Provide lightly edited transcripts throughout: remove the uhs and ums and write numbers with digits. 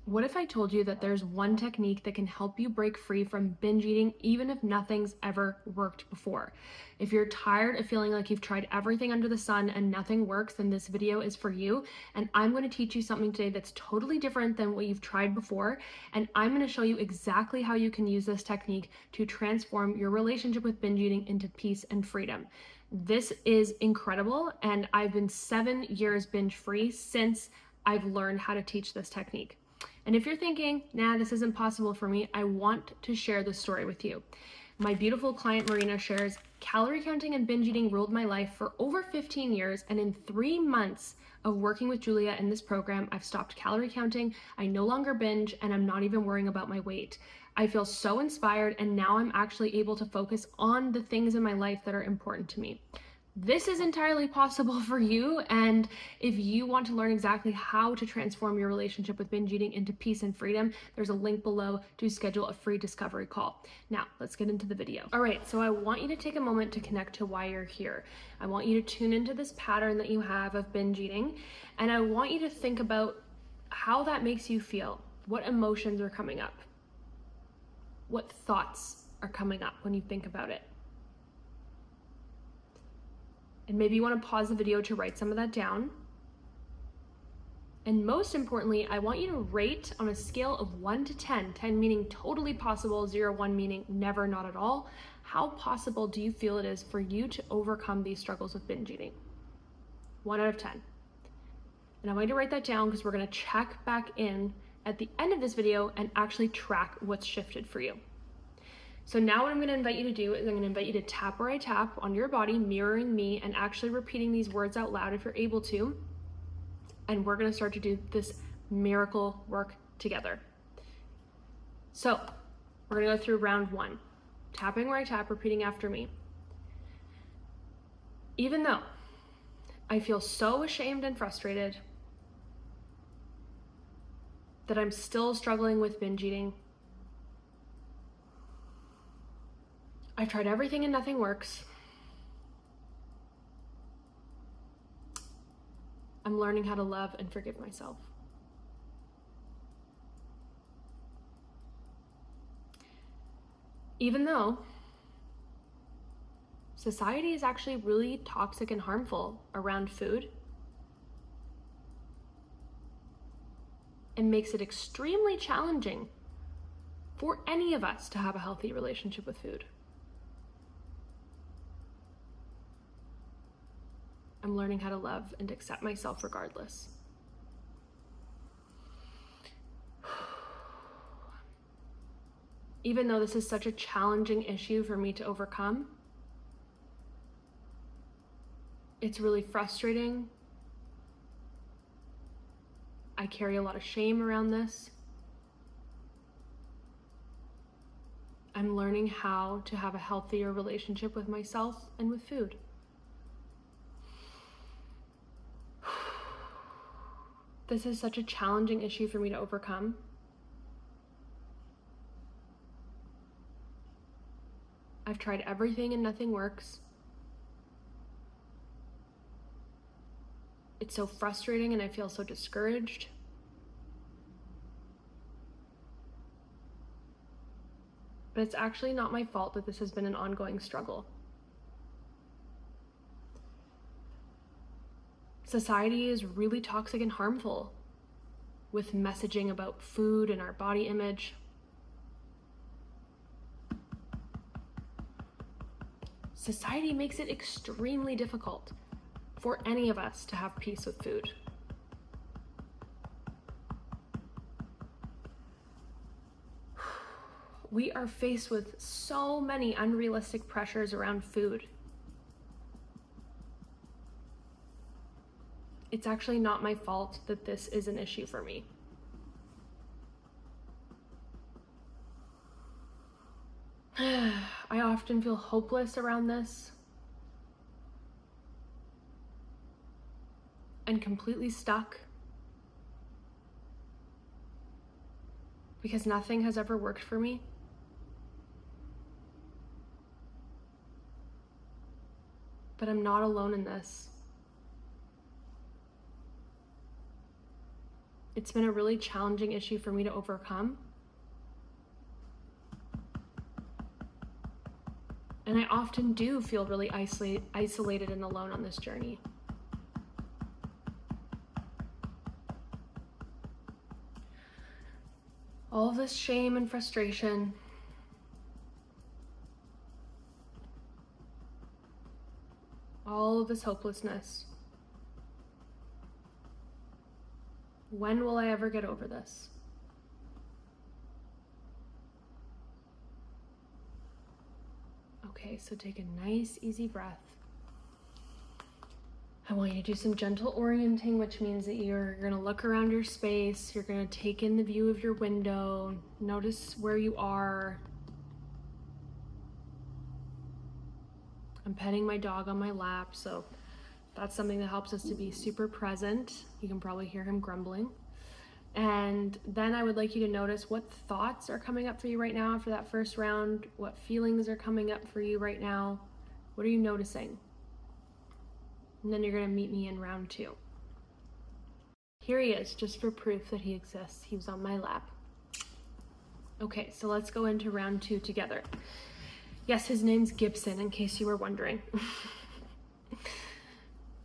What if I told you that there's one technique that can help you break free from binge eating even if nothing's ever worked before? If you're tired of feeling like you've tried everything under the sun and nothing works, then this video is for you. And I'm going to teach you something today that's totally different than what you've tried before. And I'm going to show you exactly how you can use this technique to transform your relationship with binge eating into peace and freedom. This is incredible. And I've been 7 years binge free since I've learned how to teach this technique. And if you're thinking, nah, this isn't possible for me, I want to share this story with you. My beautiful client Marina shares, calorie counting and binge eating ruled my life for over 15 years, and in 3 months of working with Giulia in this program, I've stopped calorie counting, I no longer binge, and I'm not even worrying about my weight. I feel so inspired, and now I'm actually able to focus on the things in my life that are important to me. This is entirely possible for you, and if you want to learn exactly how to transform your relationship with binge eating into peace and freedom, there's a link below to schedule a free discovery call. Now, let's get into the video. All right, so I want you to take a moment to connect to why you're here. I want you to tune into this pattern that you have of binge eating, and I want you to think about how that makes you feel. What emotions are coming up? What thoughts are coming up when you think about it? And maybe you want to pause the video to write some of that down. And most importantly, I want you to rate on a scale of 1 to 10, 10 meaning totally possible, 0, 1 meaning never, not at all. How possible do you feel it is for you to overcome these struggles with binge eating? 1 out of 10. And I want you to write that down because we're going to check back in at the end of this video and actually track what's shifted for you. So now what I'm going to invite you to do is I'm going to invite you to tap where I tap on your body, mirroring me, and actually repeating these words out loud if you're able to. And we're going to start to do this miracle work together. So we're going to go through round 1. Tapping where I tap, repeating after me. Even though I feel so ashamed and frustrated that I'm still struggling with binge eating, I've tried everything and nothing works. I'm learning how to love and forgive myself. Even though society is actually really toxic and harmful around food and makes it extremely challenging for any of us to have a healthy relationship with food. I'm learning how to love and accept myself regardless. Even though this is such a challenging issue for me to overcome, it's really frustrating. I carry a lot of shame around this. I'm learning how to have a healthier relationship with myself and with food. This is such a challenging issue for me to overcome. I've tried everything and nothing works. It's so frustrating and I feel so discouraged. But it's actually not my fault that this has been an ongoing struggle. Society is really toxic and harmful with messaging about food and our body image. Society makes it extremely difficult for any of us to have peace with food. We are faced with so many unrealistic pressures around food. It's actually not my fault that this is an issue for me. I often feel hopeless around this and completely stuck because nothing has ever worked for me. But I'm not alone in this. It's been a really challenging issue for me to overcome. And I often do feel really isolated and alone on this journey. All of this shame and frustration, all of this hopelessness. When will I ever get over this? Okay, so take a nice, easy breath. I want you to do some gentle orienting, which means that you're going to look around your space. You're going to take in the view of your window. Notice where you are. I'm petting my dog on my lap, so that's something that helps us to be super present. You can probably hear him grumbling. And then I would like you to notice what thoughts are coming up for you right now after that first round. What feelings are coming up for you right now? What are you noticing? And then you're going to meet me in round 2. Here he is, just for proof that he exists. He was on my lap. Okay, so let's go into round 2 together. Yes, his name's Gibson, in case you were wondering.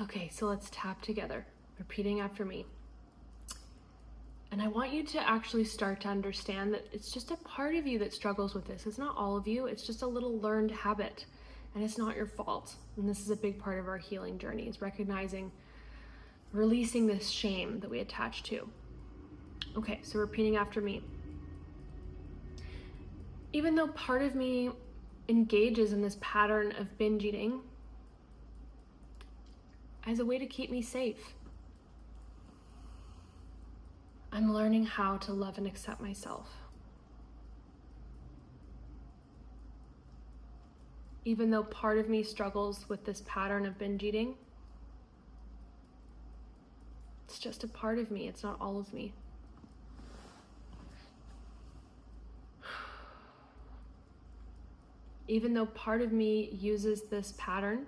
Okay, so let's tap together, repeating after me. And I want you to actually start to understand that it's just a part of you that struggles with this. It's not all of you, it's just a little learned habit. And it's not your fault. And this is a big part of our healing journey, is recognizing, releasing this shame that we attach to. Okay, so repeating after me. Even though part of me engages in this pattern of binge eating as a way to keep me safe, I'm learning how to love and accept myself. Even though part of me struggles with this pattern of binge eating, it's just a part of me, it's not all of me. Even though part of me uses this pattern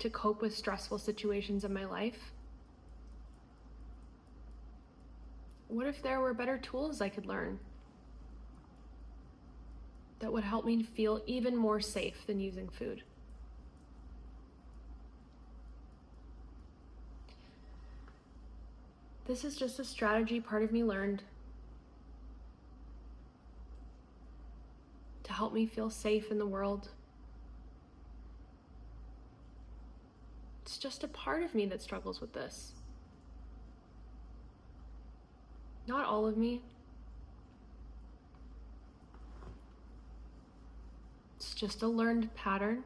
to cope with stressful situations in my life, what if there were better tools I could learn that would help me feel even more safe than using food? This is just a strategy part of me learned to help me feel safe in the world. It's just a part of me that struggles with this. Not all of me. It's just a learned pattern.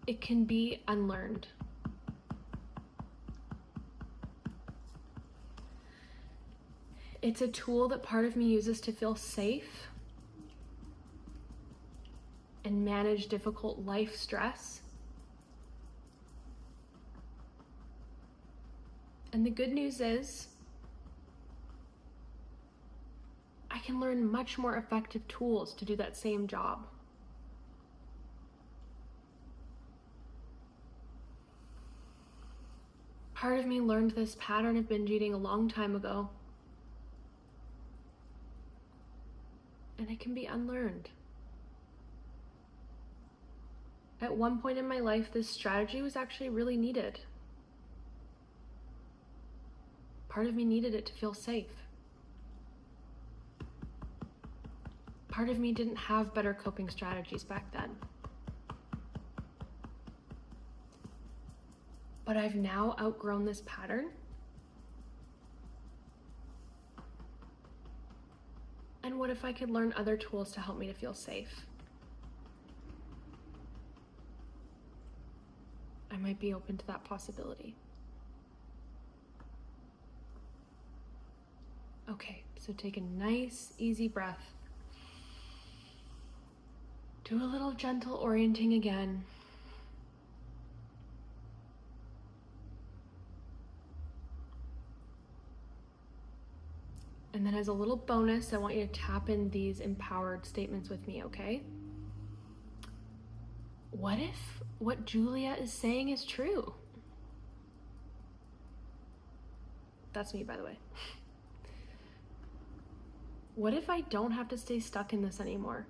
It can be unlearned. It's a tool that part of me uses to feel safe and manage difficult life stress. And the good news is, I can learn much more effective tools to do that same job. Part of me learned this pattern of binge eating a long time ago, and it can be unlearned. At one point in my life, this strategy was actually really needed. Part of me needed it to feel safe. Part of me didn't have better coping strategies back then. But I've now outgrown this pattern. And what if I could learn other tools to help me to feel safe? I might be open to that possibility. Okay, so take a nice, easy breath. Do a little gentle orienting again. And then as a little bonus, I want you to tap in these empowered statements with me, okay? what if what Giulia is saying is true? That's me, by the way. What if I don't have to stay stuck in this anymore?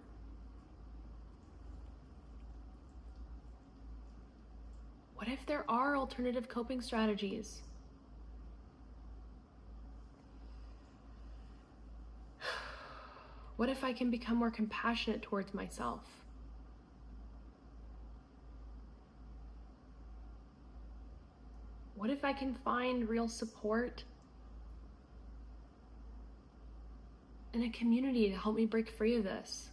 What if there are alternative coping strategies? What if I can become more compassionate towards myself? What if I can find real support in a community to help me break free of this?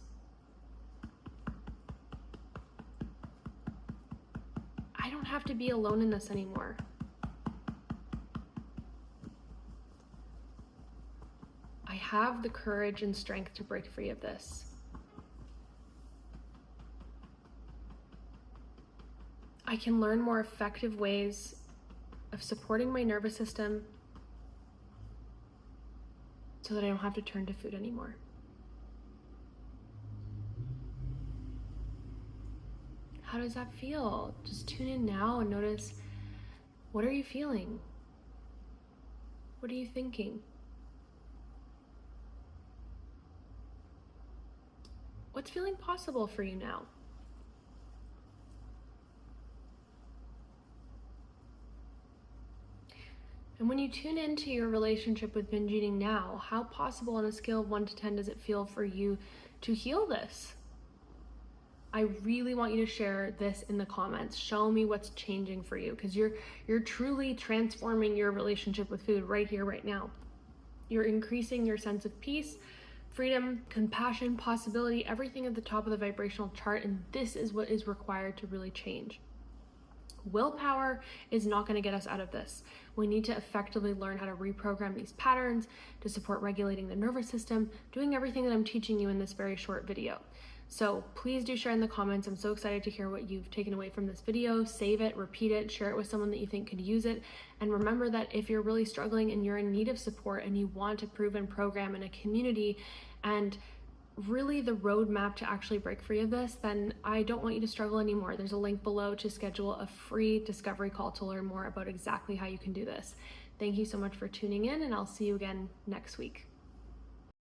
I don't have to be alone in this anymore. I have the courage and strength to break free of this. I can learn more effective ways of supporting my nervous system so that I don't have to turn to food anymore. How does that feel? Just tune in now and notice, what are you feeling? What are you thinking? What's feeling possible for you now? And when you tune into your relationship with binge eating now, how possible on a scale of 1 to 10 does it feel for you to heal this? I really want you to share this in the comments. Show me what's changing for you, because you're truly transforming your relationship with food right here, right now. You're increasing your sense of peace, freedom, compassion, possibility, everything at the top of the vibrational chart, and this is what is required to really change. Willpower is not going to get us out of this. We need to effectively learn how to reprogram these patterns to support regulating the nervous system, doing everything that I'm teaching you in this very short video. So please do share in the comments. I'm so excited to hear what you've taken away from this video. Save it, repeat it, share it with someone that you think could use it. And remember that if you're really struggling and you're in need of support and you want a proven program in a community and really the roadmap to actually break free of this, then I don't want you to struggle anymore. There's a link below to schedule a free discovery call to learn more about exactly how you can do this. Thank you so much for tuning in, and I'll see you again next week.